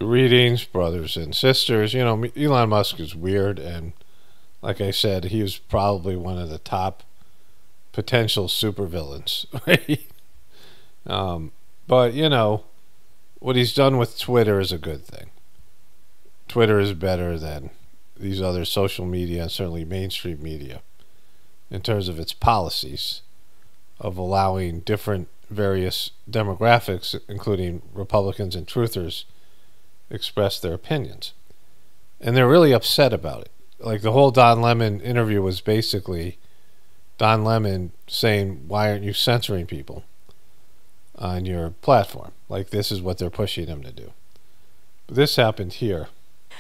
Greetings, brothers and sisters. You know, Elon Musk is weird, and like I said, he was probably one of the top potential supervillains. Right? But, you know, what he's done with Twitter is a good thing. Twitter is better than these other social media, and certainly mainstream media, in terms of its policies of allowing different various demographics, including Republicans and truthers, express their opinions. And they're really upset about it. Like the whole Don Lemon interview was basically Don Lemon saying, why aren't you censoring people on your platform? Like this is what they're pushing him to do. But this happened here.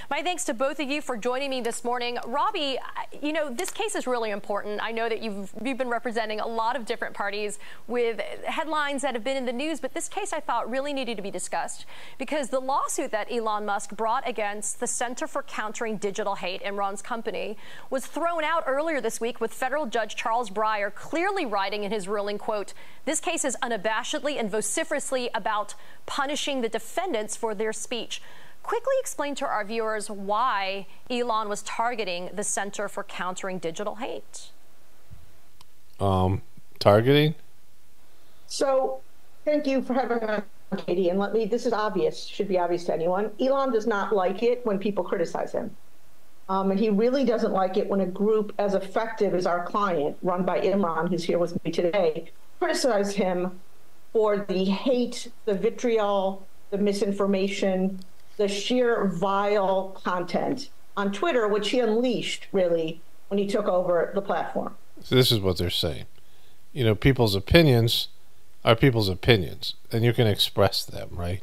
My thanks to both of you for joining me this morning. Robbie, you know, this case is really important. I know that you've been representing a lot of different parties with headlines that have been in the news, but this case I thought really needed to be discussed because the lawsuit that Elon Musk brought against the Center for Countering Digital Hate, Imran's company, was thrown out earlier this week with federal judge Charles Breyer clearly writing in his ruling, quote, "This case is unabashedly and vociferously about punishing the defendants for their speech." Quickly explain to our viewers why Elon was targeting the Center for Countering Digital Hate. Targeting? So, thank you for having me on, Katie. And this is obvious, should be obvious to anyone. Elon does not like it when people criticize him. And he really doesn't like it when a group as effective as our client, run by Imran, who's here with me today, criticize him for the hate, the vitriol, the misinformation, the sheer vile content on Twitter, which he unleashed, really, when he took over the platform. So this is what they're saying. You know, people's opinions are people's opinions, and you can express them, right?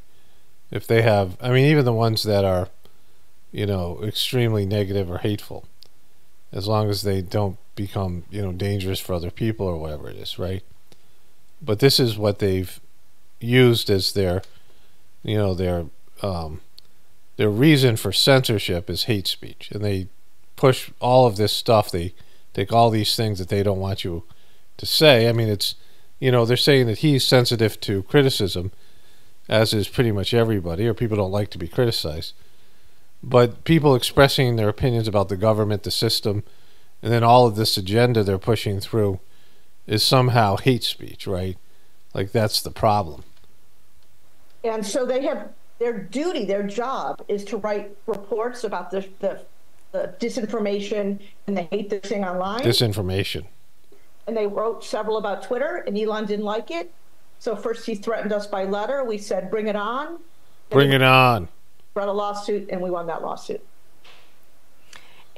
If they have, I mean, even the ones that are, you know, extremely negative or hateful, as long as they don't become, you know, dangerous for other people or whatever it is, right? But this is what they've used as their, you know, their reason for censorship is hate speech, and they push all of this stuff. They take all these things that they don't want you to say. I mean, it's, you know, they're saying that he's sensitive to criticism, as is pretty much everybody, or people don't like to be criticized. But people expressing their opinions about the government, the system, and then all of this agenda they're pushing through is somehow hate speech, right? Like that's the problem. And so they have their duty, their job is to write reports about the disinformation and the hate they're seeing online. Disinformation. And they wrote several about Twitter, and Elon didn't like it. So first he threatened us by letter. We said, bring it on. Bring it on. Brought a lawsuit, and we won that lawsuit.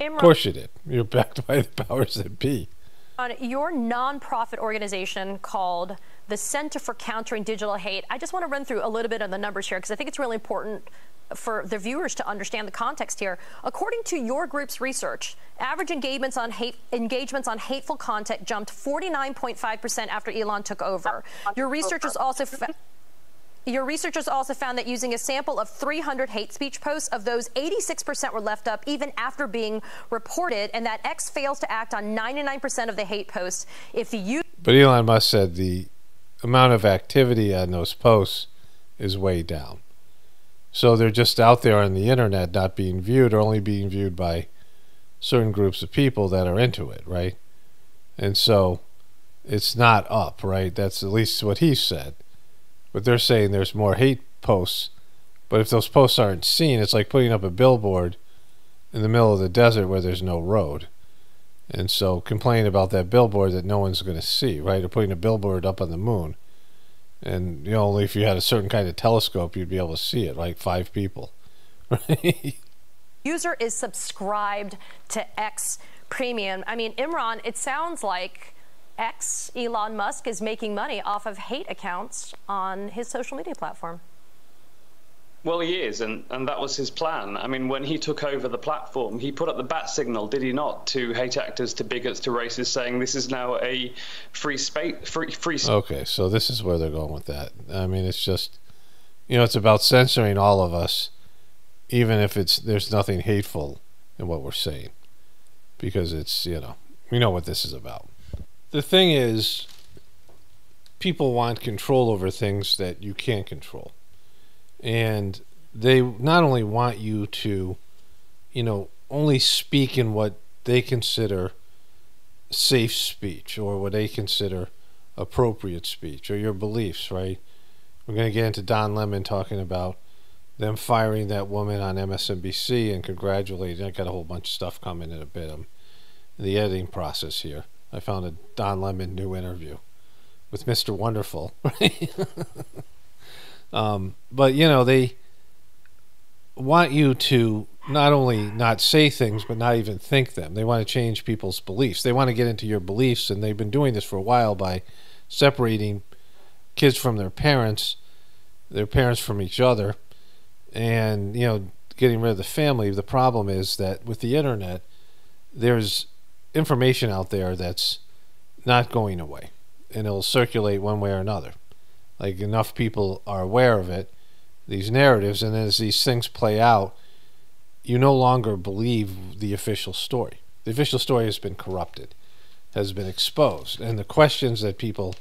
Of course you did. You're backed by the powers that be. On your nonprofit organization called the Center for Countering Digital Hate, I just want to run through a little bit of the numbers here because I think it's really important for the viewers to understand the context here. According to your group's research, average engagements on hateful content jumped 49.5% after Elon took over. Your researchers also found that using a sample of 300 hate speech posts, of those 86% were left up even after being reported, and that X fails to act on 99% of the hate posts. But Elon Musk said the amount of activity on those posts is way down. So they're just out there on the internet not being viewed, or only being viewed by certain groups of people that are into it, right? And so it's not up, right? That's at least what he said. But they're saying there's more hate posts. But if those posts aren't seen, it's like putting up a billboard in the middle of the desert where there's no road. And so complain about that billboard that no one's going to see, right? Or putting a billboard up on the moon. And, you know, only if you had a certain kind of telescope, you'd be able to see it, like 5 people. Right? User is subscribed to X Premium. I mean, Imran, it sounds like X, Elon Musk, is making money off of hate accounts on his social media platform. Well, he is, and that was his plan. I mean, when he took over the platform, he put up the bat signal, did he not, to hate actors, to bigots, to racists, saying this is now a free space. Okay, so this is where they're going with that. I mean, it's just, you know, it's about censoring all of us, even if there's nothing hateful in what we're saying, because it's, you know, we know what this is about. The thing is, people want control over things that you can't control. And they not only want you to, only speak in what they consider safe speech or what they consider appropriate speech or your beliefs, right? We're going to get into Don Lemon talking about them firing that woman on MSNBC and congratulating. I got a whole bunch of stuff coming in a bit. I'm in the editing process here. I found a Don Lemon new interview with Mr. Wonderful, right? But, they want you to not only not say things, but not even think them. They want to change people's beliefs. They want to get into your beliefs, and they've been doing this for a while by separating kids from their parents from each other, and, getting rid of the family. The problem is that with the internet, there's information out there that's not going away, and it'll circulate one way or another. Like, enough people are aware of it, these narratives, and as these things play out, you no longer believe the official story. The official story has been corrupted, has been exposed, and the questions that people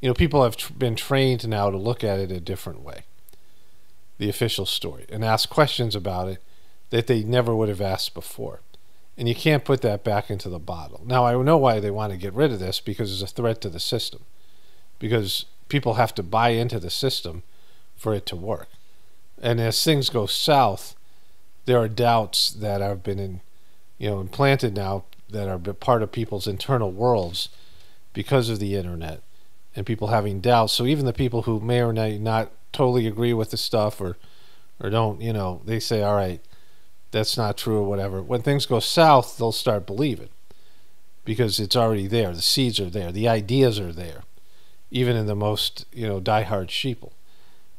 have been trained now to look at it a different way, the official story, and ask questions about it that they never would have asked before. And you can't put that back into the bottle. Now, I know why they want to get rid of this, because it's a threat to the system. Because people have to buy into the system for it to work. And as things go south, there are doubts that have been implanted now that are part of people's internal worlds because of the internet and people having doubts. So even the people who may or may not totally agree with the stuff or don't, they say, all right, that's not true or whatever. When things go south, they'll start believing because it's already there. The seeds are there. The ideas are there, even in the most, diehard sheeple.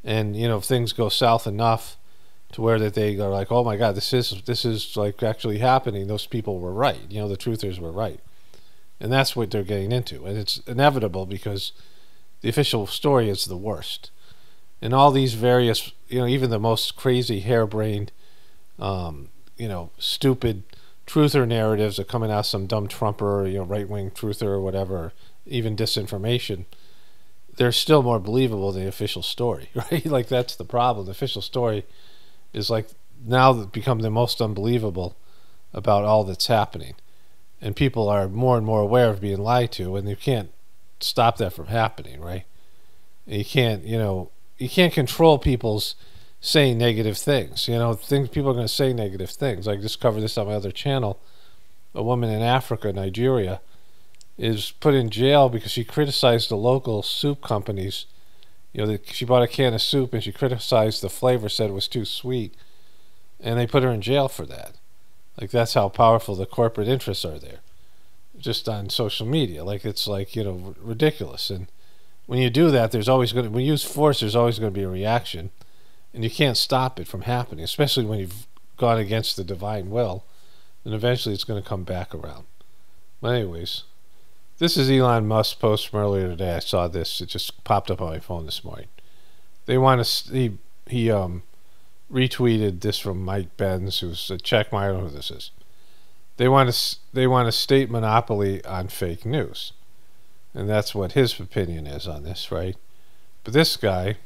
And, if things go south enough to where that they are like, oh my God, this is like actually happening. Those people were right. The truthers were right. And that's what they're getting into. And it's inevitable because the official story is the worst. And all these various, even the most crazy, harebrained, stupid truther narratives are coming out, some dumb Trumper, right-wing truther or whatever, even disinformation, they're still more believable than the official story, right? Like, that's the problem. The official story is like now become the most unbelievable about all that's happening. And people are more and more aware of being lied to, and you can't stop that from happening, right? And you can't control people's saying negative things. People are going to say negative things. I just covered this on my other channel. A woman in Africa, Nigeria, is put in jail because she criticized the local soup companies. She bought a can of soup and she criticized the flavor, said it was too sweet, and they put her in jail for that. Like, that's how powerful the corporate interests are there, just on social media. Like, it's like, ridiculous. And when you do that, when you use force, there's always going to be a reaction, and you can't stop it from happening, especially when you've gone against the divine will, and eventually it's going to come back around. But anyways, this is Elon Musk's post from earlier today. I saw this. It just popped up on my phone this morning. They want to. He retweeted this from Mike Benz, who's a check. I don't know who this is. They want a state monopoly on fake news, and that's what his opinion is on this, right? But this guy,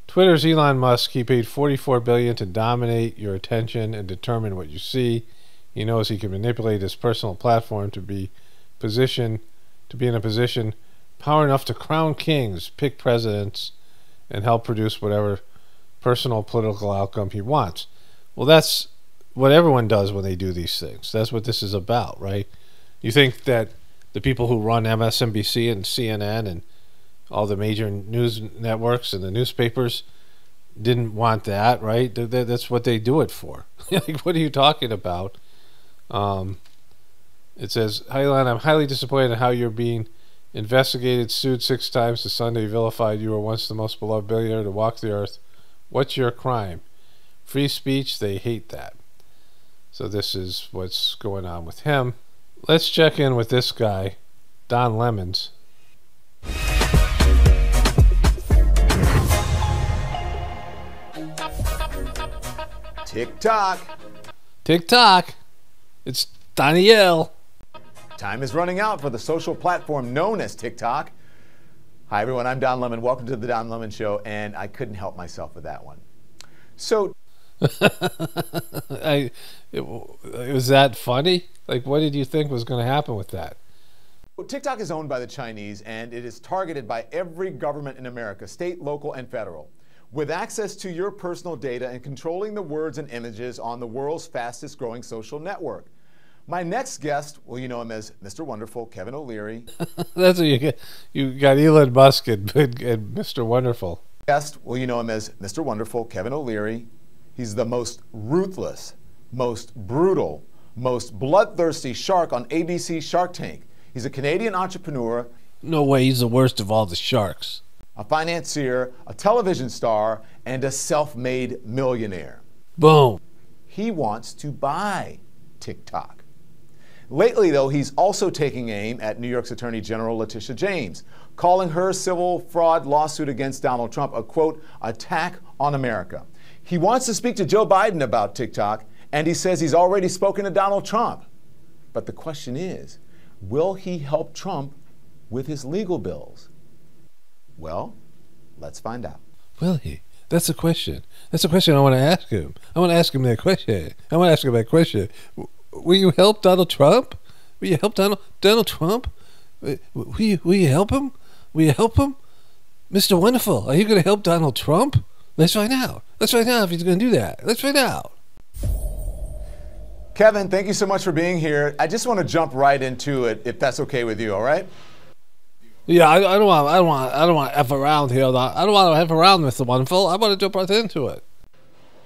Twitter's Elon Musk. He paid $44 billion to dominate your attention and determine what you see. He knows he can manipulate his personal platform to be in a position power enough to crown kings, pick presidents, and help produce whatever personal political outcome he wants. Well, that's what everyone does when they do these things. That's what this is about, right? You think that the people who run MSNBC and CNN and all the major news networks and the newspapers didn't want that, right? That's what they do it for. Like, what are you talking about? It says, "Hi, Elon, I'm highly disappointed in how you're being investigated, sued 6 times. The Sunday vilified you were once the most beloved billionaire to walk the earth. What's your crime? Free speech, they hate that." So this is what's going on with him. Let's check in with this guy, Don Lemons. Tick-tock. Tick-tock. It's Danielle. Time is running out for the social platform known as TikTok. Hi, everyone. I'm Don Lemon. Welcome to the Don Lemon Show, and I couldn't help myself with that one. So It was that funny? Like, what did you think was going to happen with that? Well, TikTok is owned by the Chinese, and it is targeted by every government in America, state, local, and federal. With access to your personal data and controlling the words and images on the world's fastest growing social network. My next guest, well, you know him as Mr. Wonderful, Kevin O'Leary. That's what you get. You got Elon Musk and Mr. Wonderful. Guest, well, you know him as Mr. Wonderful, Kevin O'Leary. He's the most ruthless, most brutal, most bloodthirsty shark on ABC Shark Tank. He's a Canadian entrepreneur. No way, he's the worst of all the sharks. A financier, a television star, and a self-made millionaire. Boom. He wants to buy TikTok. Lately, though, he's also taking aim at New York's Attorney General Letitia James, calling her civil fraud lawsuit against Donald Trump a, quote, attack on America. He wants to speak to Joe Biden about TikTok, and he says he's already spoken to Donald Trump. But the question is, will he help Trump with his legal bills? Well, let's find out. Will he? That's the question. That's the question I want to ask him. I want to ask him that question. I want to ask him that question. Will you help Donald Trump? Will you help Donald Trump? Will you help him? Will you help him? Mr. Wonderful, are you going to help Donald Trump? Let's find out. Let's find out if he's going to do that. Let's find out. Kevin, thank you so much for being here. I just want to jump right into it, if that's okay with you, all right? Yeah, I don't want to F around here. I don't want to F around, Mr. Wonderful. I want to jump right into it.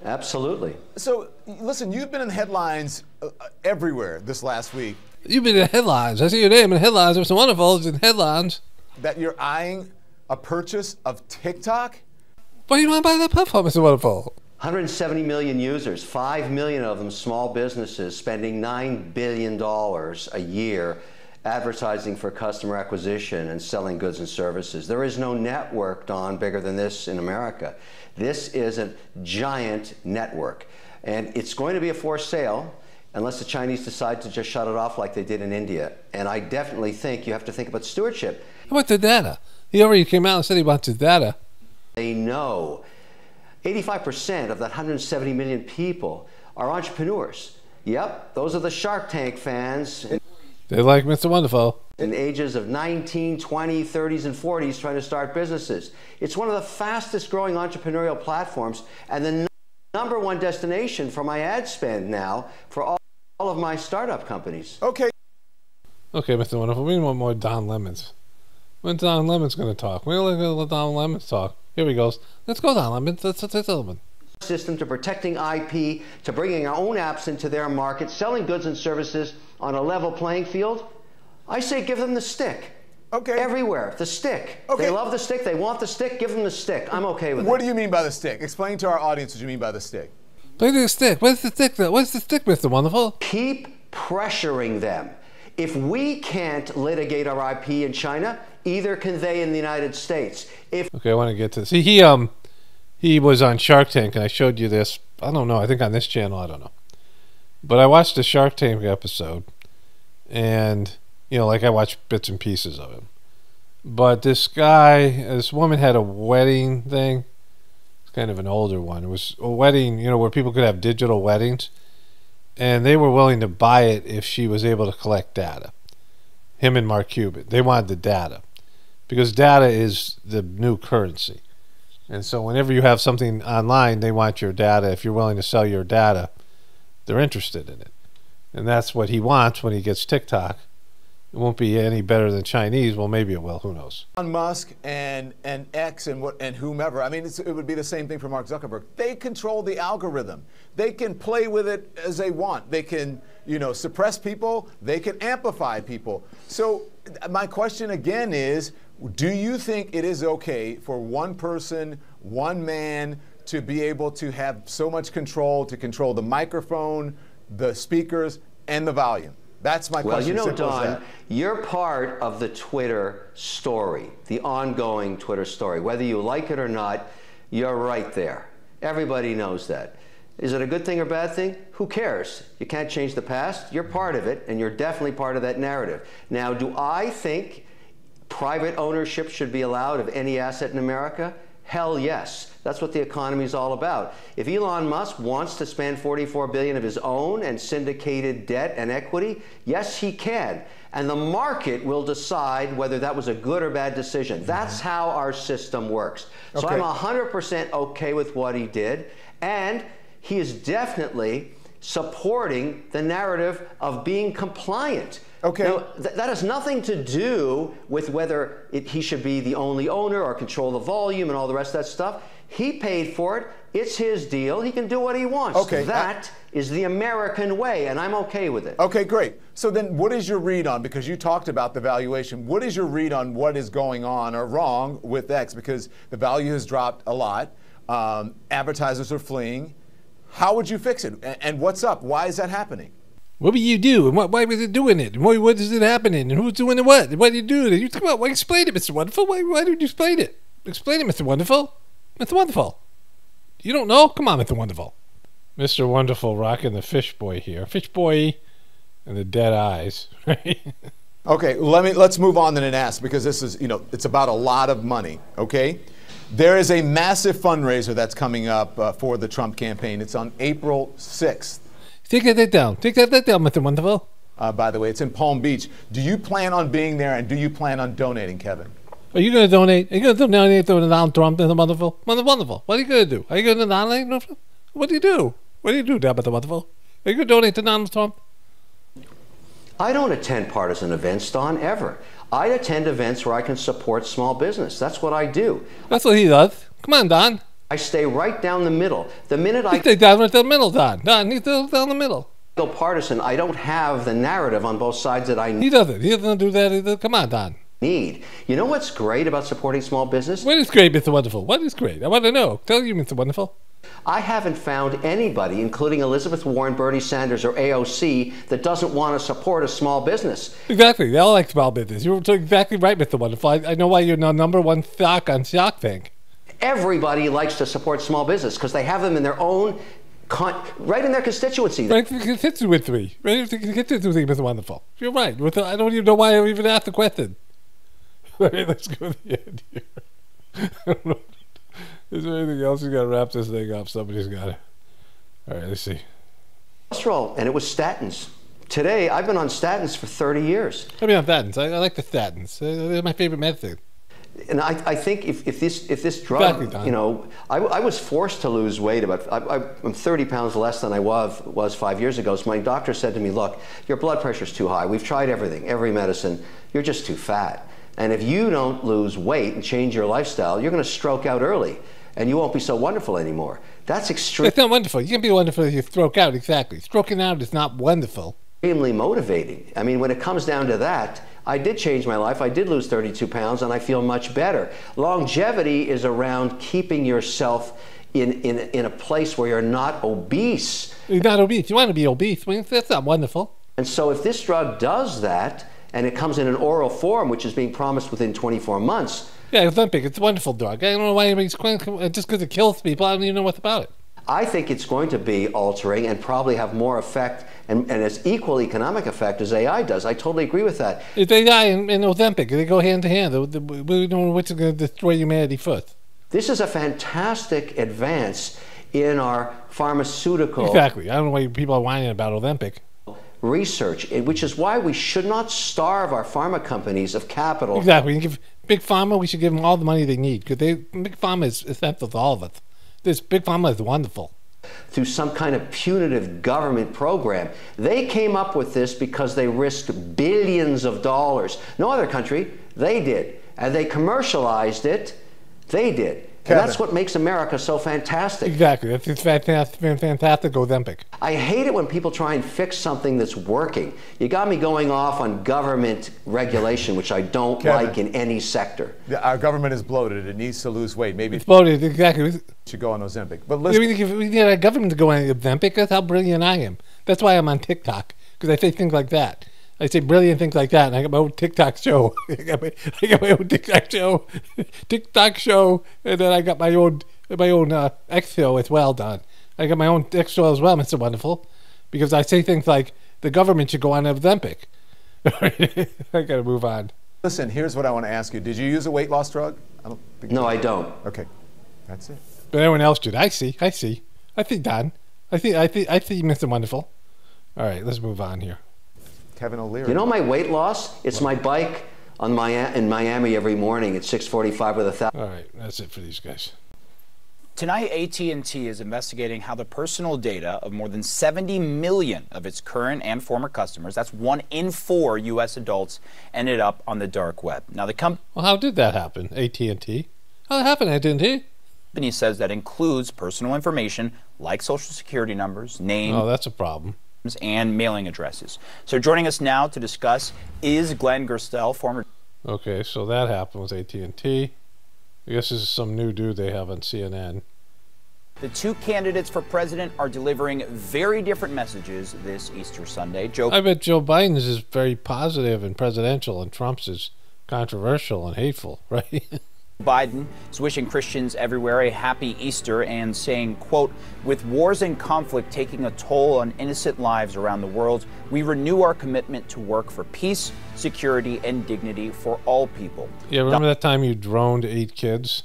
Absolutely. So, listen, you've been in headlines everywhere this last week. You've been in headlines. I see your name in headlines. Mr. Wonderful is in headlines. That you're eyeing a purchase of TikTok? Why do you want to buy that platform, Mr. Wonderful? 170 million users, 5 million of them small businesses, spending $9 billion a year advertising for customer acquisition and selling goods and services. There is no network, Don, bigger than this in America. This is a giant network, and it's going to be a forced sale unless the Chinese decide to just shut it off like they did in India. And I definitely think you have to think about stewardship. How about the data? He already came out and said he wants the data. They know 85% of that 170 million people are entrepreneurs. Yep, those are the Shark Tank fans. They like Mr. Wonderful. In ages of 19, 20, 30s, and 40s trying to start businesses. It's one of the fastest growing entrepreneurial platforms and the #1 destination for my ad spend now for all of my startup companies. Okay. Okay, Mr. Wonderful, we want more Don Lemons. When Don Lemon's going to talk? We're going to let Don Lemons talk. Here he goes. Let's go, Don Lemons. Let's Lemon. System to protecting IP, to bringing our own apps into their market, selling goods and services on a level playing field. I say give them the stick. Okay. Everywhere, the stick. Okay. They love the stick, they want the stick, give them the stick. I'm okay with it. What do you mean by the stick? Explain to our audience what you mean by the stick. Look at the stick. What's the stick? What's the stick, Mr. Wonderful? Keep pressuring them. If we can't litigate our IP in China, either can they in the United States. Okay, I want to get to this. He was on Shark Tank, and I showed you this. I don't know. I think on this channel. I don't know. But I watched the Shark Tank episode, and you know, like I watched bits and pieces of it. But this woman had a wedding thing. It's kind of an older one. It was a wedding, you know, where people could have digital weddings, and they were willing to buy it if she was able to collect data. Him and Mark Cuban, they wanted the data because data is the new currency. And so whenever you have something online, they want your data. If you're willing to sell your data, they're interested in it. And that's what he wants when he gets TikTok. It won't be any better than Chinese. Well, maybe it will. Who knows? Elon Musk and X and whomever. I mean, it would be the same thing for Mark Zuckerberg. They control the algorithm. They can play with it as they want. They can, you know, suppress people. They can amplify people. So my question again is, do you think it is okay for one person, one man, to be able to have so much control, to control the microphone, the speakers, and the volume? That's my question. Well, you know, Don, you're part of the Twitter story, the ongoing Twitter story. Whether you like it or not, you're right there. Everybody knows that. Is it a good thing or bad thing? Who cares? You can't change the past. You're part of it, and you're definitely part of that narrative. Now, do I think private ownership should be allowed of any asset in America? Hell yes. That's what the economy is all about. If Elon Musk wants to spend $44 billion of his own and syndicated debt and equity, yes, he can. And the market will decide whether that was a good or bad decision. That's how our system works. So I'm 100% okay with what he did. And he is definitely supporting the narrative of being compliant. Okay. Now, that has nothing to do with whether he should be the only owner or control the volume and all the rest of that stuff. He paid for it. It's his deal. He can do what he wants. Okay. That is the American way, and I'm okay with it. Okay, great. So then what is your read on, because you talked about the valuation, what is your read on what is going on or wrong with X? Because the value has dropped a lot. Advertisers are fleeing. How would you fix it? And what's up? Why is that happening? What would you do? And why was it doing it? And what is it happening? And who's doing it what? And what do you do? You come on, explain it, Mr. Wonderful. Why did you explain it? Explain it, Mr. Wonderful. Mr. Wonderful. You don't know? Come on, Mr. Wonderful. Mr. Wonderful rocking the fish boy here. Fish boy and the dead eyes. Okay, let's move on then and ask, because this is, it's about a lot of money, okay? There is a massive fundraiser that's coming up for the Trump campaign. It's on April 6th. Take that down. Take that down, Mr. Wonderful. By the way, it's in Palm Beach. Do you plan on being there, and do you plan on donating, Kevin? Are you going to donate? Are you going to donate to Donald Trump, Mr. Wonderful? Mr. Wonderful. What are you going to do? Are you going to donate? What do you do? What do you do, Mr. Wonderful? Are you going to donate to Donald Trump? I don't attend partisan events, Don, ever. I attend events where I can support small business. That's what I do. That's what he does. Come on, Don. I stay right down the middle. The minute I stay down right down the middle, Don. Don, he's down the middle. Go partisan, I don't have the narrative on both sides that I need. He doesn't. He doesn't do that either. Come on, Don. You know what's great about supporting small business? What is great, Mr. Wonderful? What is great? I want to know. Tell you, Mr. Wonderful. I haven't found anybody, including Elizabeth Warren, Bernie Sanders, or AOC, that doesn't want to support a small business. Exactly. They all like small business. You're exactly right, Mr. Wonderful. I know why you're the #1 stock on Shark Tank. Everybody likes to support small business because they have them in their own, right in their constituency. Right in the constituency. Right in the constituency, Mr. Wonderful. You're right. I don't even know why I even asked the question. All right, let's go to the end here. I don't know. Is there anything else? You got to wrap this thing up. Somebody's got to. All right, let's see. Cholesterol, and it was statins. Today, I've been on statins for 30 years. I've been on statins. I like the statins. They're my favorite medicine. And I think if this drug, exactly, I was forced to lose weight. I'm 30 pounds less than I was 5 years ago. So my doctor said to me, look, your blood pressure's too high. We've tried everything, every medicine. You're just too fat. And if you don't lose weight and change your lifestyle, you're going to stroke out early. And you won't be so wonderful anymore. That's extreme. It's not wonderful. You can't be wonderful if you stroke out, exactly. Stroking out is not wonderful. Extremely motivating. I mean, when it comes down to that, I did change my life. I did lose 32 pounds, and I feel much better. Longevity is around keeping yourself in a place where you're not obese. You're not obese. You want to be obese. Well, that's not wonderful. And so if this drug does that, and it comes in an oral form, which is being promised within 24 months, yeah, Ozempic, it's a wonderful drug. I don't know why anybody's just because it kills people. I don't even know what's about it. I think it's going to be altering and probably have more effect and as equal economic effect as AI does. I totally agree with that. It's AI and Ozempic. They go hand to hand. We don't know which is going to destroy humanity first. This is a fantastic advance in our pharmaceutical... Exactly. I don't know why people are whining about Ozempic. ...research, which is why we should not starve our pharma companies of capital. Exactly. You give Big Pharma, we should give them all the money they need, because Big Pharma is essential to all of us. This Big Pharma is wonderful. Through some kind of punitive government program. They came up with this because they risked billions of dollars. No other country, they did. And they commercialized it, they did. And that's what makes America so fantastic. Exactly. That's fantastic Ozempic. I hate it when people try and fix something that's working. You got me going off on government regulation, which I don't like in any sector. Our government is bloated. It needs to lose weight. Maybe it's bloated, exactly. It should go on Ozempic. But listen, we need our government to go on Ozempic. That's how brilliant I am. That's why I'm on TikTok, because I say things like that. I say brilliant things like that, and I got my own TikTok show. I got my own TikTok show, and then I got my own X show as well, Don. I got my own X show as well, Mr. Wonderful, because I say things like the government should go on Ozempic. I gotta move on. Listen, here's what I want to ask you. Did you use a weight loss drug? No, I don't. Okay, that's it. But everyone else did. I see. I think Don. I think Mr. Wonderful. All right, let's move on here. Kevin O'Leary. You know my weight loss? It's my bike in Miami every morning at 6:45 with 1,000. All right, that's it for these guys. Tonight, AT&T is investigating how the personal data of more than 70 million of its current and former customers, that's 1 in 4 U.S. adults, ended up on the dark web. Now, the company... Well, how did that happen, AT&T? How did that happen, AT&T? Company says that includes personal information like social security numbers, names... Oh, that's a problem. ...and mailing addresses. So joining us now to discuss is Glenn Gerstel, former... Okay, so that happened with AT&T. I guess this is some new dude they have on CNN. The two candidates for president are delivering very different messages this Easter Sunday. I bet Joe Biden's is very positive and presidential, and Trump's is controversial and hateful, right? Biden is wishing Christians everywhere a happy Easter and saying, quote, with wars and conflict taking a toll on innocent lives around the world, we renew our commitment to work for peace, security, and dignity for all people. Yeah, remember that time you droned 8 kids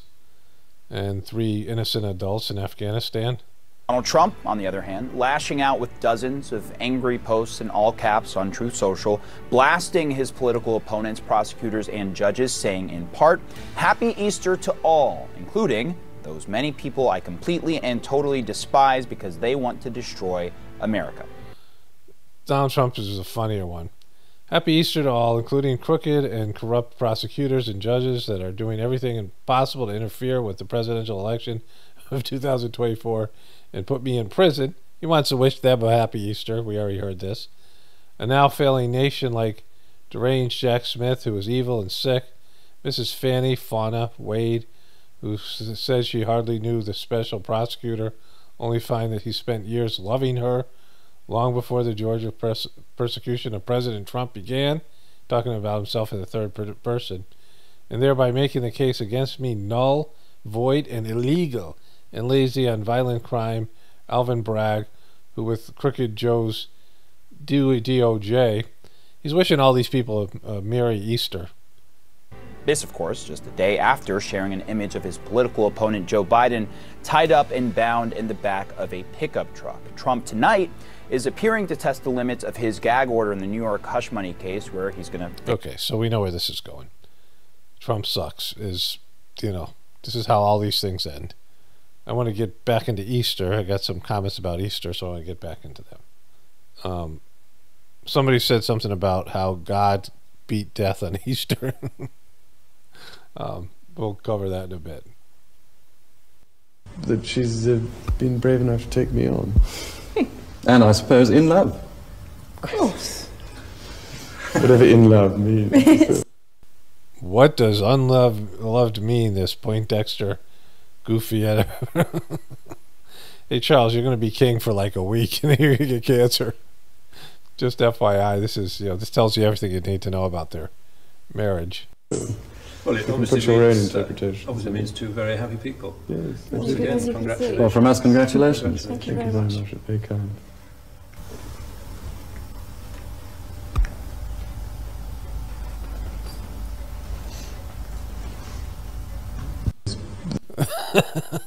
and 3 innocent adults in Afghanistan? Donald Trump, on the other hand, lashing out with dozens of angry posts in all caps on Truth Social, blasting his political opponents, prosecutors, and judges, saying in part, Happy Easter to all, including those many people I completely and totally despise because they want to destroy America. Donald Trump is a funnier one. Happy Easter to all, including crooked and corrupt prosecutors and judges that are doing everything possible to interfere with the presidential election of 2024 and put me in prison. He wants to wish them a happy Easter. We already heard this. A now failing nation like deranged Jack Smith, who is evil and sick. Mrs. Fannie Fauna Wade, who says she hardly knew the special prosecutor, only find that he spent years loving her long before the Georgia persecution of President Trump began, talking about himself in the third person, and thereby making the case against me null, void, and illegal, and lazy on violent crime. Alvin Bragg, who with Crooked Joe's DOJ, he's wishing all these people a Merry Easter. This, of course, just a day after sharing an image of his political opponent Joe Biden tied up and bound in the back of a pickup truck. Trump tonight is appearing to test the limits of his gag order in the New York hush money case, where he's going to... Okay, so we know where this is going. Trump sucks is, you know, this is how all these things end. I want to get back into Easter. I got some comments about Easter, so I want to get back into them. Somebody said something about how God beat death on Easter. We'll cover that in a bit. That she's been brave enough to take me on. And I suppose in love. Of course. Whatever in love means. What does unloved mean, this Poindexter goofy editor? Hey Charles, you're going to be king for like a week and you're going to get cancer. Just FYI, this is, you know, this tells you everything you need to know about their marriage. Well, it obviously put your own interpretation. Obviously means two very happy people. Yes. Once again, congratulations. Well, from us, congratulations. Thank you very much. Very kind.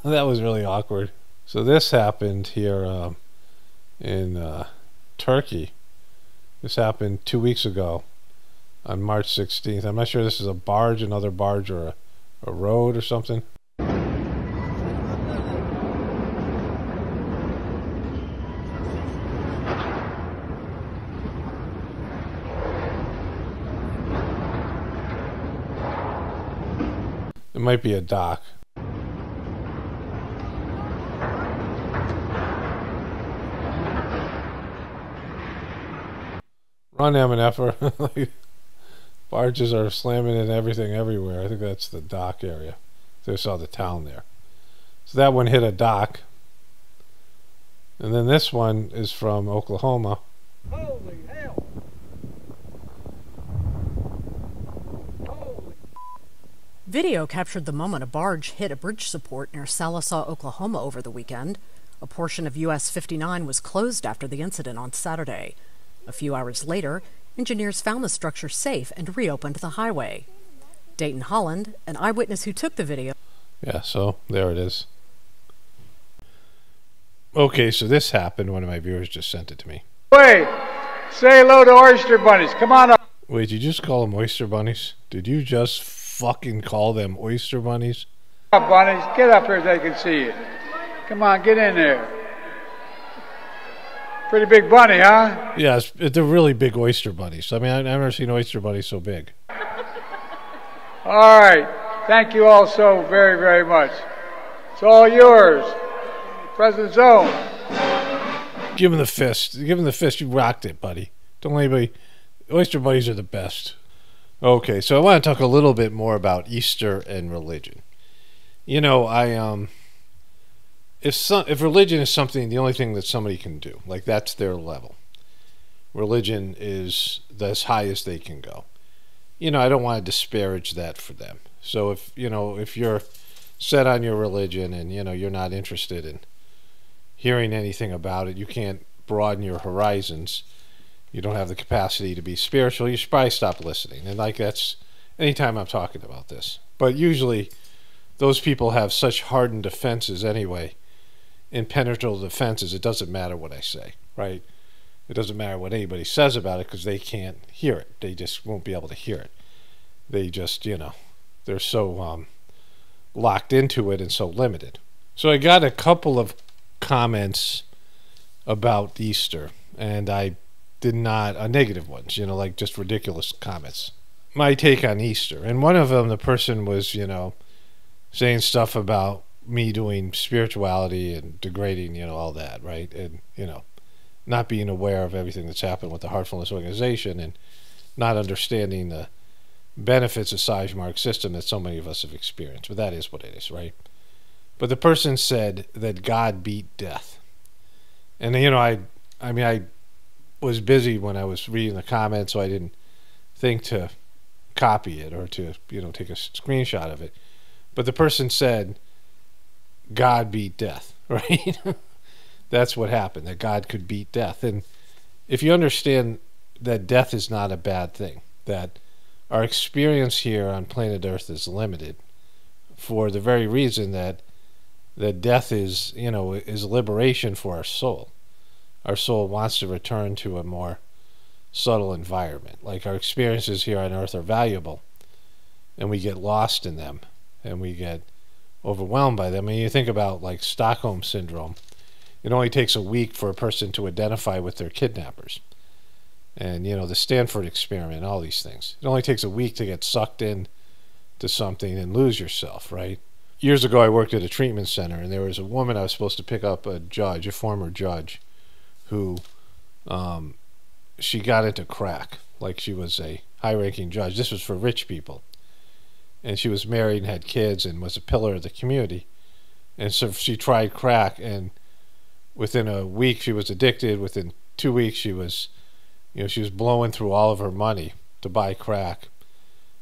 That was really awkward. So this happened here in Turkey. This happened 2 weeks ago on March 16th. I'm not sure this is a barge, another barge, or a road or something. It might be a dock. Run, MNF. Barges are slamming in everything everywhere. I think that's the dock area. They saw the town there. So that one hit a dock. And then this one is from Oklahoma. Holy hell! Video captured the moment a barge hit a bridge support near Sallisaw, Oklahoma over the weekend. A portion of US 59 was closed after the incident on Saturday. A few hours later, engineers found the structure safe and reopened the highway. Dayton Holland, an eyewitness who took the video... Yeah, so there it is. Okay, so this happened. One of my viewers just sent it to me. Wait, say hello to oyster bunnies. Come on up. Wait, did you just call them oyster bunnies? Did you just fucking call them oyster bunnies? Up, bunnies. Get up here so they can see you. Come on, get in there. Pretty big bunny, huh? Yeah, they're really big oyster bunnies. I mean, I've never seen oyster bunnies so big. All right. Thank you all so very, very much. It's all yours. President Zone. Give him the fist. Give him the fist. You rocked it, buddy. Don't let anybody... Oyster bunnies are the best. Okay, so I want to talk a little bit more about Easter and religion. You know, if religion is something, the only thing that somebody can do, like that's their level. Religion is as high as they can go. You know, I don't want to disparage that for them. So if you're set on your religion and, you're not interested in hearing anything about it, you can't broaden your horizons, you don't have the capacity to be spiritual, you should probably stop listening. And like that's anytime I'm talking about this. But usually those people have such hardened defenses anyway, impenetrable defenses, it doesn't matter what I say, right? It doesn't matter what anybody says about it because they can't hear it. They just won't be able to hear it. They just, they're so locked into it and so limited. So I got a couple of comments about Easter, and I did not, negative ones, like just ridiculous comments. My take on Easter. And one of them, the person was, saying stuff about me doing spirituality and degrading, all that, right? And, not being aware of everything that's happened with the Heartfulness organization and not understanding the benefits of Sajmark's system that so many of us have experienced. But that is what it is, right? But the person said that God beat death. And, I was busy when I was reading the comments, so I didn't think to copy it or to, take a screenshot of it. But the person said God beat death, right? That's what happened, that God could beat death. And if you understand that death is not a bad thing, that our experience here on planet Earth is limited for the very reason that death is, is liberation for our soul. Our soul wants to return to a more subtle environment. Like our experiences here on Earth are valuable, and we get lost in them, and we get overwhelmed by them. And you think about like Stockholm Syndrome. It only takes a week for a person to identify with their kidnappers. And, the Stanford experiment, all these things. It only takes a week to get sucked in to something and lose yourself, right? Years ago, I worked at a treatment center, and there was a woman I was supposed to pick up, a former judge, who she got into crack, like she was a high-ranking judge. This was for rich people. And she was married and had kids and was a pillar of the community. And so she tried crack, and within a week she was addicted. Within 2 weeks she was blowing through all of her money to buy crack.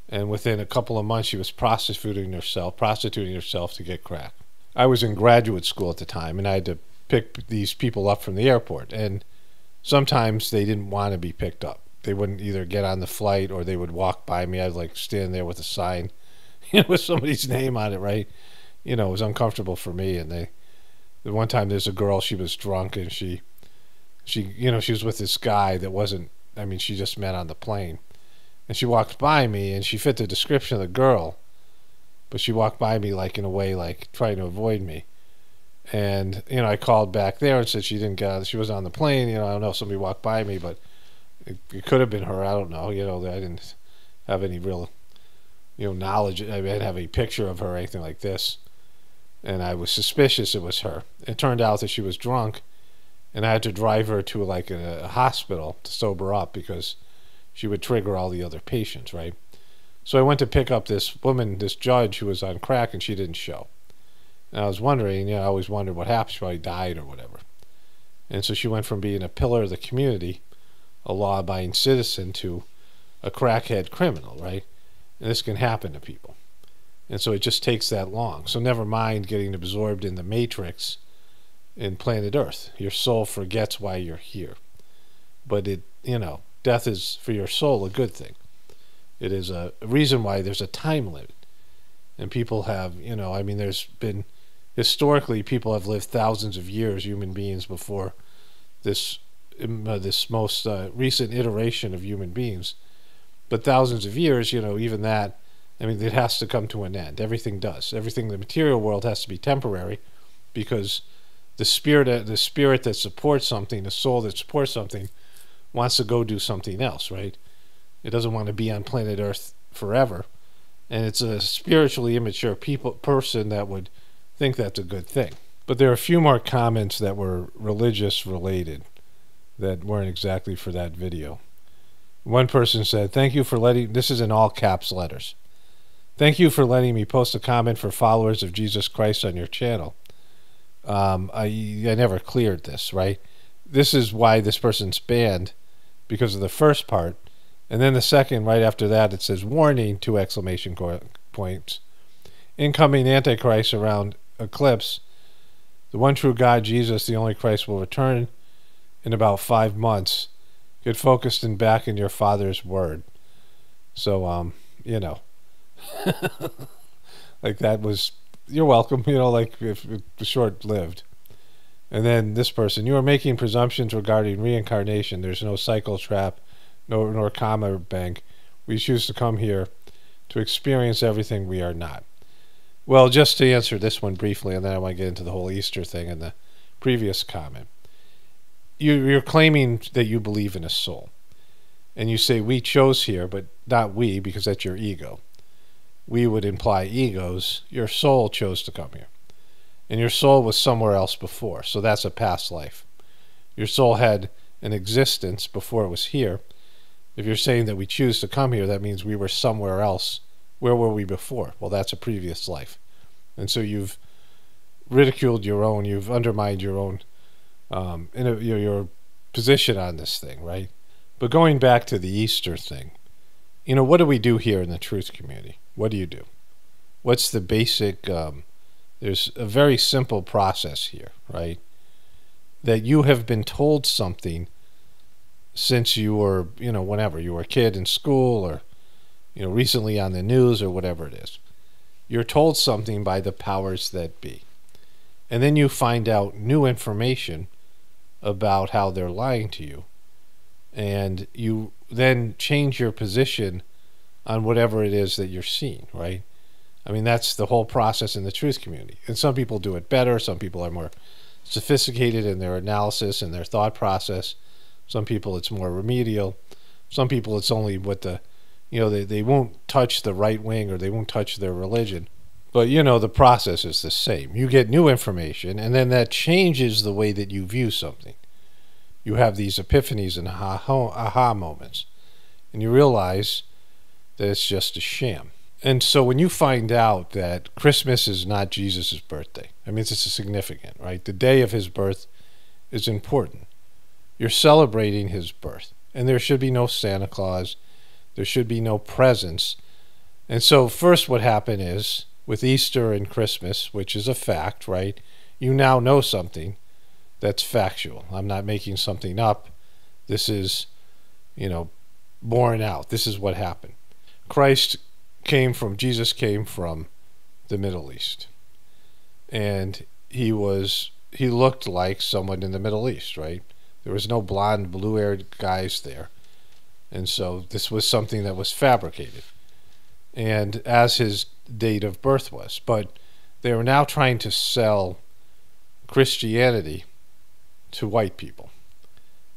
And within a couple of months she was prostituting herself to get crack. I was in graduate school at the time, and I had to pick these people up from the airport. And sometimes they didn't want to be picked up. They wouldn't either get on the flight or they would walk by me. I'd like stand there with a sign, with somebody's name on it, right? It was uncomfortable for me. And one time there's a girl, she was drunk, and she was with this guy that wasn't, she just met on the plane. And she walked by me, and she fit the description of the girl, but she walked by me like in a way like trying to avoid me. And, I called back there and said she didn't get on, she was on the plane, I don't know, somebody walked by me, but it could have been her, I don't know, I didn't have any real, knowledge, I didn't have any picture of her or anything like this. And I was suspicious it was her. It turned out that she was drunk, and I had to drive her to like a hospital to sober up because she would trigger all the other patients, right? So I went to pick up this woman, this judge who was on crack, and she didn't show. And I was wondering, I always wondered what happened. She probably died or whatever. And so she went from being a pillar of the community, a law-abiding citizen, to a crackhead criminal, right? And this can happen to people. And so it just takes that long. So never mind getting absorbed in the matrix in planet Earth. Your soul forgets why you're here. But death is, for your soul, a good thing. It is a reason why there's a time limit. And people have, there's been historically people have lived thousands of years, human beings, before this most recent iteration of human beings. But thousands of years, even that, I mean, it has to come to an end. Everything does. Everything in the material world has to be temporary, because the spirit that supports something, the soul that supports something, wants to go do something else, right? It doesn't want to be on planet Earth forever. And it's a spiritually immature person that would think that's a good thing. But there are a few more comments that were religious related that weren't exactly for that video. One person said, "Thank you for letting," this is in all caps letters, "Thank you for letting me post a comment for followers of Jesus Christ on your channel." I never cleared this, right? This is why this person's banned, because of the first part. And then the second, right after that, it says, "Warning," 2 exclamation points. "Incoming Antichrist around eclipse. The one true God, Jesus, the only Christ, will return in about 5 months. Get focused and back in your Father's word." So, like that was, you're welcome, like if it was short-lived. And then this person, "You are making presumptions regarding reincarnation. There's no cycle trap, nor karma bank. We choose to come here to experience everything we are not." Well, just to answer this one briefly, and then I want to get into the whole Easter thing and the previous comment. You're claiming that you believe in a soul. And you say, "We chose here," but not we, because that's your ego. We would imply egos. Your soul chose to come here. And your soul was somewhere else before, so that's a past life. Your soul had an existence before it was here. If you're saying that we choose to come here, that means we were somewhere else. Where were we before? Well, that's a previous life. And so you've ridiculed your own, you've undermined your own your position on this thing, right? But going back to the Easter thing, what do we do here in the truth community? What do you do? What's the basic, there's a very simple process here, right? That you have been told something since you were, whenever you were a kid in school, or, recently on the news, or whatever it is. You're told something by the powers that be. And then you find out new information about how they're lying to you. And you then change your position on whatever it is that you're seeing, right? I mean, that's the whole process in the truth community. And some people do it better. Some people are more sophisticated in their analysis and their thought process. Some people it's more remedial. Some people it's only what they won't touch the right wing, or they won't touch their religion. But, the process is the same. You get new information, and then that changes the way that you view something. You have these epiphanies and aha moments, and you realize that it's just a sham. And so when you find out that Christmas is not Jesus' birthday, I mean, it's significant, right? The day of his birth is important. You're celebrating his birth, and there should be no Santa Claus. There should be no presents. And so first what happened is, with Easter and Christmas, which is a fact, right? You now know something that's factual. I'm not making something up. This is, borne out. This is what happened. Jesus came from the Middle East. And he looked like someone in the Middle East, right? There was no blonde, blue-haired guys there. And so this was something that was fabricated. And as his date of birth was. But they were now trying to sell Christianity to white people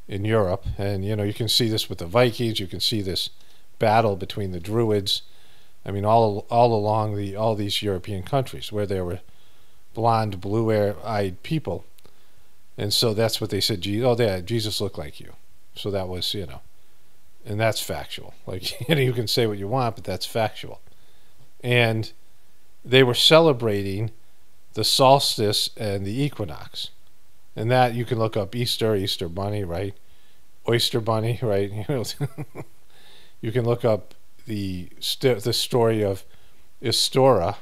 in Europe. And, you can see this with the Vikings. You can see this battle between the Druids. I mean, all along all these European countries where there were blonde, blue-eyed people. And so that's what they said. Jesus looked like you. So that was, and that's factual. Like, you can say what you want, but that's factual. And they were celebrating the solstice and the equinox. And that, you can look up Easter Bunny, right? Oyster Bunny, right? You can look up the story of Istora,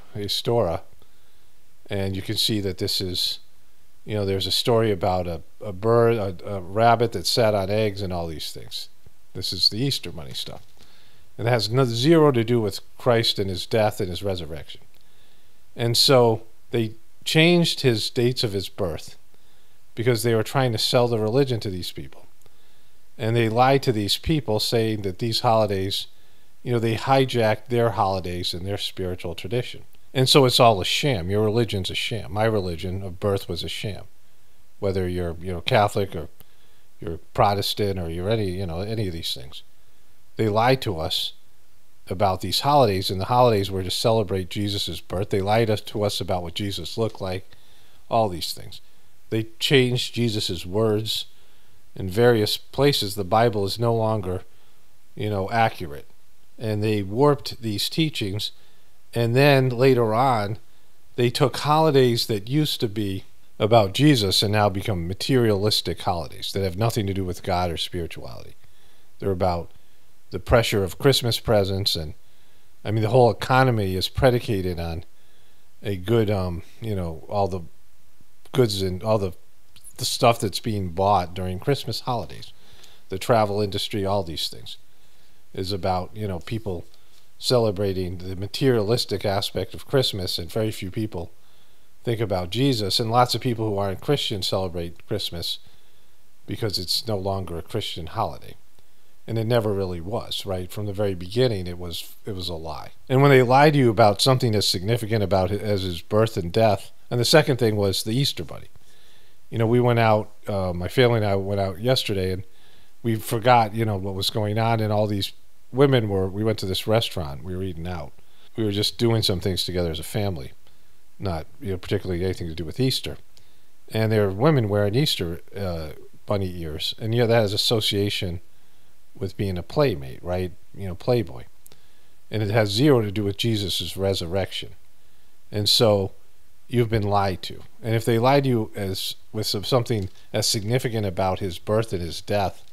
and you can see that this is, there's a story about a bird, a rabbit that sat on eggs and all these things. This is the Easter Bunny stuff. And it has zero to do with Christ and his death and his resurrection. And so they changed his dates of his birth because they were trying to sell the religion to these people. And they lied to these people saying that these holidays, they hijacked their holidays and their spiritual tradition. And so it's all a sham. Your religion's a sham. My religion of birth was a sham. Whether you're, Catholic or you're Protestant or you're any of these things. They lied to us about these holidays, and the holidays were to celebrate Jesus' birth. They lied to us about what Jesus looked like, all these things. They changed Jesus' words. In various places, the Bible is no longer, accurate. And they warped these teachings, and then later on, they took holidays that used to be about Jesus and now become materialistic holidays that have nothing to do with God or spirituality. They're about the pressure of Christmas presents, and the whole economy is predicated on a good, all the goods and all the stuff that's being bought during Christmas holidays. The travel industry, all these things, is about, people celebrating the materialistic aspect of Christmas, and very few people think about Jesus. And lots of people who aren't Christian celebrate Christmas because it's no longer a Christian holiday. And it never really was, right? From the very beginning, it was a lie. And when they lie to you about something as significant about it as his birth and death, and the second thing was the Easter Bunny. We went out, my family and I went out yesterday, and we forgot, what was going on, and all these women we went to this restaurant, we were eating out. We were just doing some things together as a family, not, particularly anything to do with Easter. And there were women wearing Easter bunny ears, and that has association with being a playmate, right? Playboy. And it has zero to do with Jesus' resurrection. And so you've been lied to. And if they lied to you with something as significant about his birth and his death,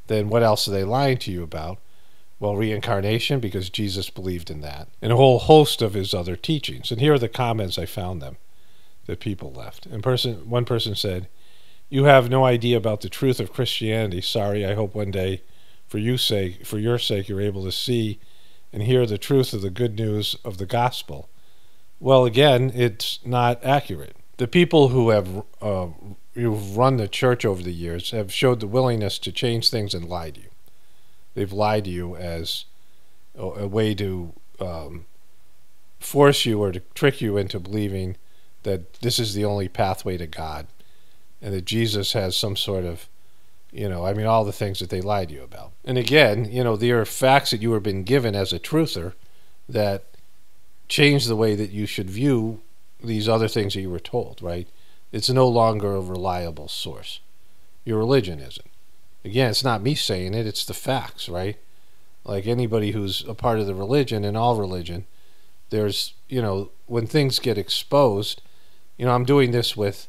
then what else are they lying to you about? Well, reincarnation, because Jesus believed in that, and a whole host of his other teachings. And here are the comments I found them that people left. And one person said, "You have no idea about the truth of Christianity. Sorry, I hope one day for your sake, you're able to see and hear the truth of the good news of the gospel." Well, again, it's not accurate. The people who have who've run the church over the years have showed the willingness to change things and lie to you. They've lied to you as a way to force you or to trick you into believing that this is the only pathway to God, and that Jesus has some sort of all the things that they lied to you about. And again, there are facts that you have been given as a truther that change the way that you should view these other things that you were told, right? It's no longer a reliable source. Your religion isn't. Again, it's not me saying it, it's the facts, right? Like anybody who's a part of the religion, in all religion, there's, when things get exposed, I'm doing this with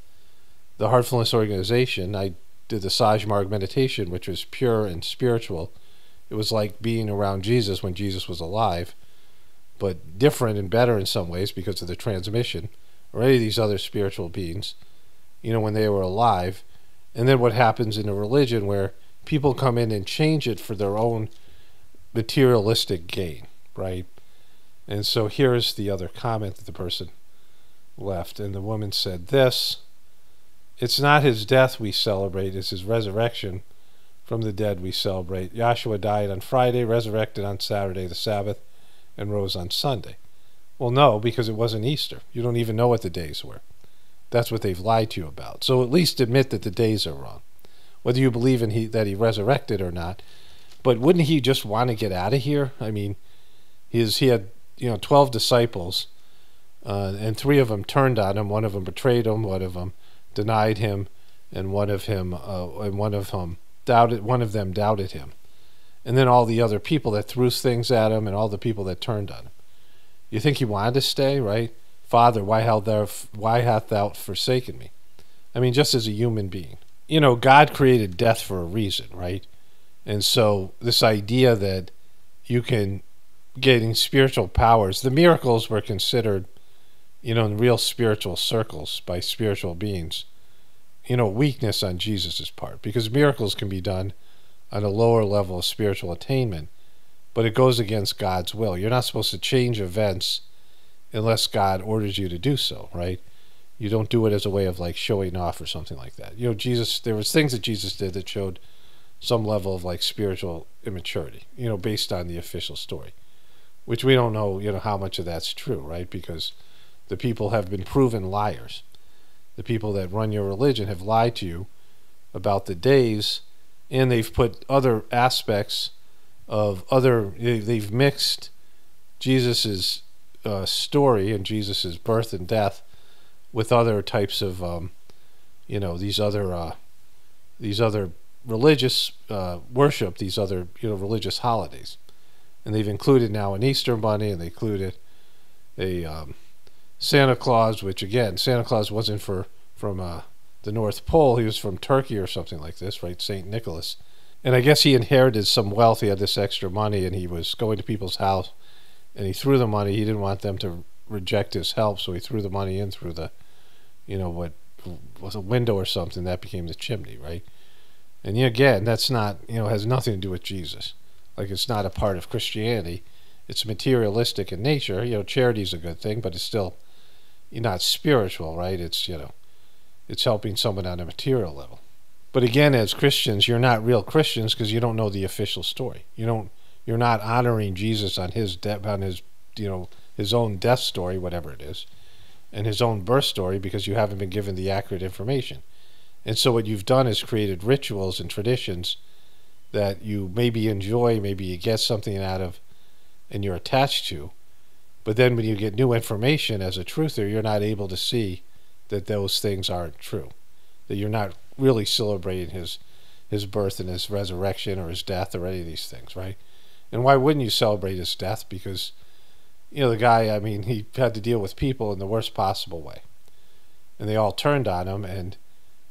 the Heartfulness organization. I did the Sajmarg meditation, which was pure and spiritual. It was like being around Jesus when Jesus was alive, but different and better in some ways because of the transmission, or any of these other spiritual beings, when they were alive. And then what happens in a religion where people come in and change it for their own materialistic gain, right? And so here's the other comment that the person left, and the woman said this: "It's not his death we celebrate, it's his resurrection from the dead we celebrate. Yahshua died on Friday, resurrected on Saturday, the Sabbath, and rose on Sunday." Well, no, because it wasn't Easter. You don't even know what the days were. That's what they've lied to you about. So at least admit that the days are wrong, whether you believe that he resurrected or not. But wouldn't he just want to get out of here? He had 12 disciples, and 3 of them turned on him. 1 of them betrayed him. 1 of them denied him, and one of them doubted him. And then all the other people that threw things at him, and all the people that turned on him. You think he wanted to stay, right? "Father, why hast thou forsaken me?" Just as a human being. God created death for a reason, right? And so this idea that you can gain spiritual powers, the miracles were considered, in real spiritual circles by spiritual beings, weakness on Jesus's part, because miracles can be done on a lower level of spiritual attainment, but it goes against God's will. You're not supposed to change events unless God orders you to do so, right? You don't do it as a way of like showing off or something like that. You know, Jesus, there was things that Jesus did that showed some level of like spiritual immaturity, you know, based on the official story, which we don't know, you know, how much of that's true, right? Because the people have been proven liars. The people that run your religion have lied to you about the days, and they've put other aspects of they've mixed Jesus's story and Jesus's birth and death with other types of, you know, these other religious worship, these other, you know, religious holidays. And they've included now an Easter bunny, and they included a Santa Claus, which again, Santa Claus wasn't from the North Pole. He was from Turkey or something like this, right? St. Nicholas. And I guess he inherited some wealth. He had this extra money, and he was going to people's house, and he threw the money. He didn't want them to reject his help, so he threw the money in through the, you know, what was a window or something. That became the chimney, right? And again, that's not, you know, has nothing to do with Jesus. Like, it's not a part of Christianity. It's materialistic in nature. You know, charity is a good thing, but it's still, you're not spiritual, right? It's, you know, it's helping someone on a material level. But again, as Christians, you're not real Christians because you don't know the official story. You're not honoring Jesus on his death, on his, you know, his own death story, whatever it is, and his own birth story, because you haven't been given the accurate information. And so what you've done is created rituals and traditions that you maybe enjoy, maybe you get something out of, and you're attached to. But then when you get new information as a truther, you're not able to see that those things aren't true, that you're not really celebrating his birth and his resurrection or his death or any of these things, right? And why wouldn't you celebrate his death? Because, you know, the guy, I mean, he had to deal with people in the worst possible way. And they all turned on him, and,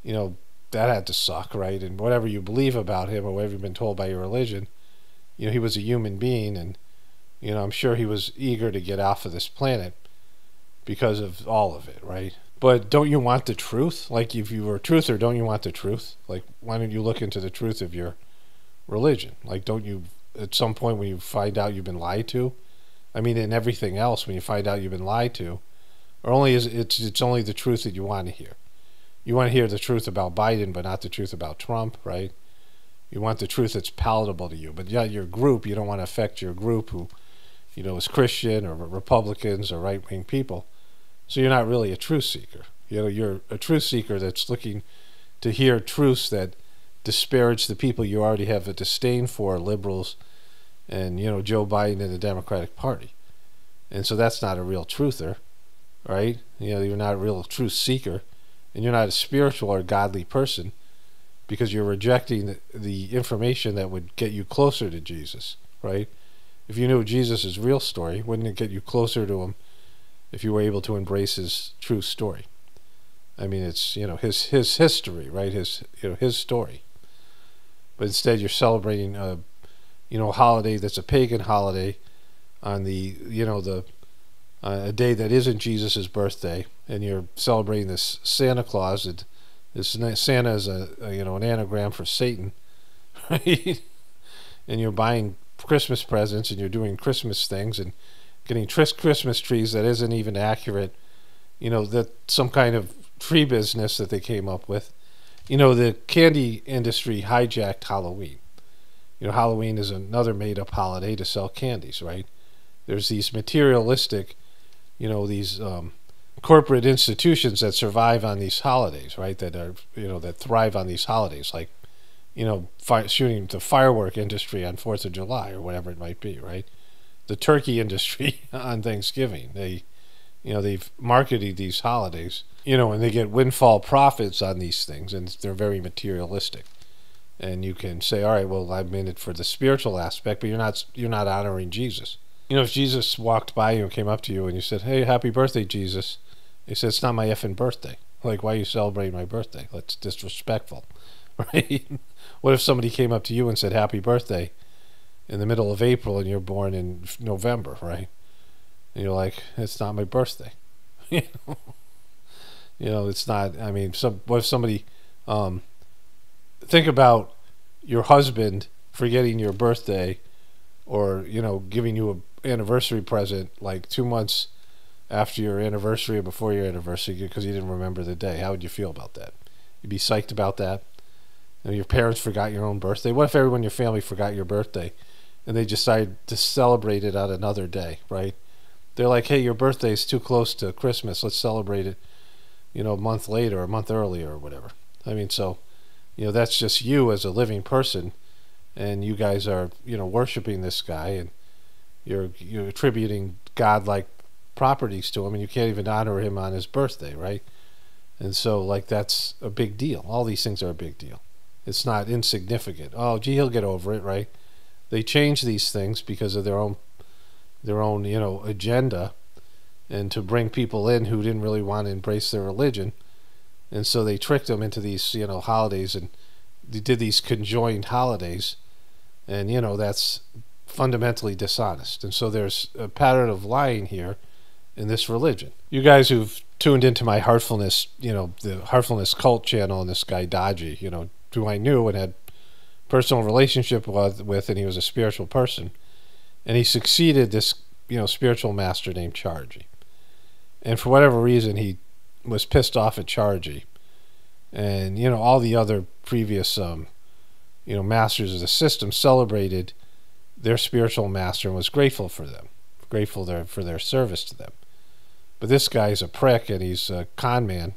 you know, that had to suck, right? And whatever you believe about him or whatever you've been told by your religion, you know, he was a human being, and, you know, I'm sure he was eager to get off of this planet because of all of it, right? But don't you want the truth? Like, if you were a truther, don't you want the truth? Like, why don't you look into the truth of your religion? Like, don't you, at some point when you find out you've been lied to, I mean, in everything else, when you find out you've been lied to, or only it's only the truth that you want to hear. You want to hear the truth about Biden, but not the truth about Trump, right? You want the truth that's palatable to you. But yeah, your group, you don't want to affect your group who, you know, is Christian or Republicans or right-wing people. So you're not really a truth seeker. You know, you're a truth seeker that's looking to hear truths that disparage the people you already have a disdain for, liberals and, you know, Joe Biden and the Democratic Party. And so that's not a real truther, right? You know, you're not a real truth seeker, and you're not a spiritual or godly person because you're rejecting the information that would get you closer to Jesus, right? If you knew Jesus' real story, wouldn't it get you closer to him if you were able to embrace his true story? I mean, it's, you know, his history, right? His, you know, his story. But instead you're celebrating a, you know, a holiday that's a pagan holiday on the, you know, a day that isn't Jesus' birthday, and you're celebrating this Santa Claus. This Santa is a you know, an anagram for Satan, right? And you're buying Christmas presents, and you're doing Christmas things, and getting Christmas trees that isn't even accurate. You know, that some kind of tree business that they came up with. You know, the candy industry hijacked Halloween. You know, Halloween is another made-up holiday to sell candies, right? There's these materialistic, you know, these corporate institutions that survive on these holidays, right? That are, you know, that thrive on these holidays, like, you know, shooting the firework industry on 4th of July or whatever it might be, right? The turkey industry on Thanksgiving. They, you know, they've marketed these holidays, you know, and they get windfall profits on these things, and they're very materialistic. And you can say, all right, well, I'm in it for the spiritual aspect, but you're not honoring Jesus. You know, if Jesus walked by you and came up to you and you said, hey, happy birthday, Jesus, he said, it's not my effing birthday. Like, why are you celebrating my birthday? That's disrespectful, right? What if somebody came up to you and said, happy birthday, in the middle of April, and you're born in November, right? And you're like, it's not my birthday. You know, it's not, I mean, what if somebody, think about your husband forgetting your birthday, or, you know, giving you an anniversary present like 2 months after your anniversary or before your anniversary because you didn't remember the day. How would you feel about that? You'd be psyched about that? You know, your parents forgot your own birthday. What if everyone in your family forgot your birthday and they decided to celebrate it on another day, right? They're like, hey, your birthday is too close to Christmas. Let's celebrate it, you know, a month later or a month earlier or whatever. I mean, so, you know, that's just you as a living person, and you guys are, you know, worshiping this guy, and you're attributing godlike properties to him, and you can't even honor him on his birthday, right? And so, like, that's a big deal. All these things are a big deal. It's not insignificant. Oh, gee, he'll get over it, right? They change these things because of their own, you know, agenda, and to bring people in who didn't really want to embrace their religion. And so they tricked them into these, you know, holidays, and they did these conjoined holidays. And, you know, that's fundamentally dishonest. And so there's a pattern of lying here in this religion. You guys who've tuned into my Heartfulness, you know, the Heartfulness cult channel, and this guy Dodgy, you know, who I knew and had personal relationship with, and he was a spiritual person. And he succeeded this, you know, spiritual master named Chargy. And for whatever reason, he was pissed off at Chargy. And, you know, all the other previous, you know, masters of the system celebrated their spiritual master and was grateful for them, grateful for their service to them. But this guy's a prick, and he's a con man,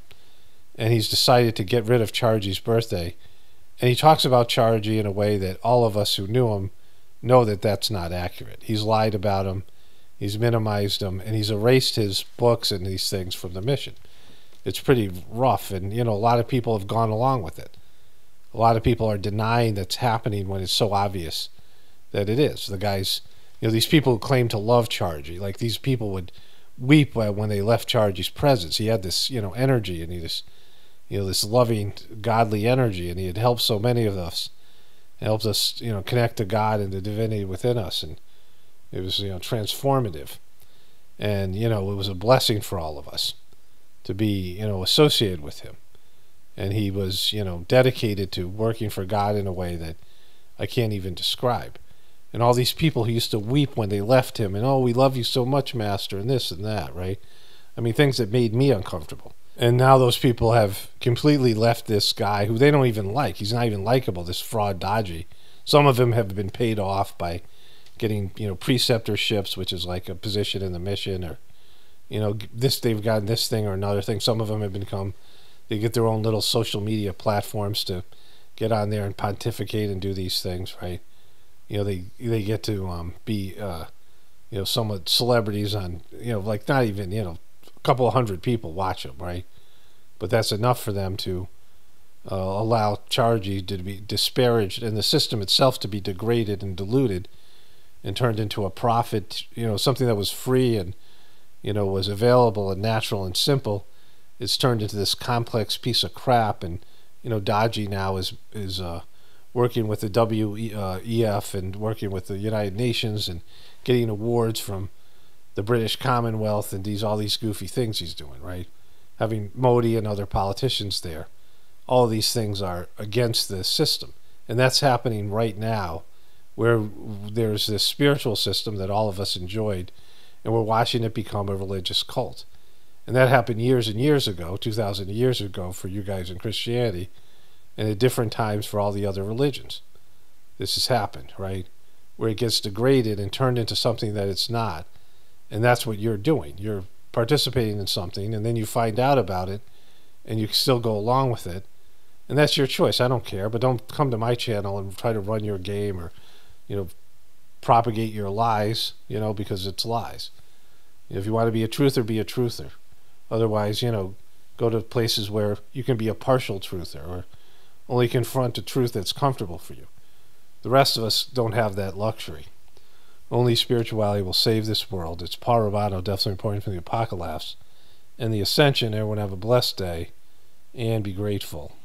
and he's decided to get rid of Chargy's birthday. And he talks about Chargy in a way that all of us who knew him know that that's not accurate. He's lied about him, he's minimized him, and he's erased his books and these things from the mission. It's pretty rough, and, you know, a lot of people have gone along with it. A lot of people are denying that's happening when it's so obvious that it is. The guys, you know, these people who claim to love Chargy, like, these people would weep when they left Chargy's presence. He had this, you know, energy, and he just, you know, this loving, godly energy, and he had helped so many of us. It helped us, you know, connect to God and the divinity within us, and it was, you know, transformative. And, you know, it was a blessing for all of us to be, you know, associated with him. And he was, you know, dedicated to working for God in a way that I can't even describe. And all these people who used to weep when they left him, and, oh, we love you so much, Master, and this and that, right? I mean, things that made me uncomfortable. And now those people have completely left this guy who they don't even like. He's not even likable, this fraud Dodgy. Some of them have been paid off by getting, you know, preceptorships, which is like a position in the mission, or, you know, this, they've gotten this thing or another thing. Some of them have become, they get their own little social media platforms to get on there and pontificate and do these things, right? You know, they get to be, you know, somewhat celebrities on, you know, like, not even, you know, a couple of hundred people watch them, right? But that's enough for them to allow Chargy to be disparaged, and the system itself to be degraded and diluted and turned into a profit, you know, something that was free and, you know, was available and natural and simple. It's turned into this complex piece of crap. And, you know, Dodgy now is working with the WEF and working with the United Nations and getting awards from the British Commonwealth, and all these goofy things he's doing, right? Having Modi and other politicians there. All of these things are against the system. And that's happening right now, where there's this spiritual system that all of us enjoyed, and we're watching it become a religious cult. And that happened years and years ago, 2,000 years ago for you guys in Christianity, and at different times for all the other religions. This has happened, right? Where it gets degraded and turned into something that it's not. And that's what you're doing. You're participating in something, and then you find out about it, and you still go along with it. And that's your choice. I don't care. But don't come to my channel and try to run your game, or, you know, propagate your lies, you know, because it's lies. If you want to be a truther, be a truther. Otherwise, you know, go to places where you can be a partial truther, or only confront a truth that's comfortable for you. The rest of us don't have that luxury. Only spirituality will save this world. It's Parabano, definitely important from the Apocalypse, and the Ascension. Everyone have a blessed day, and be grateful.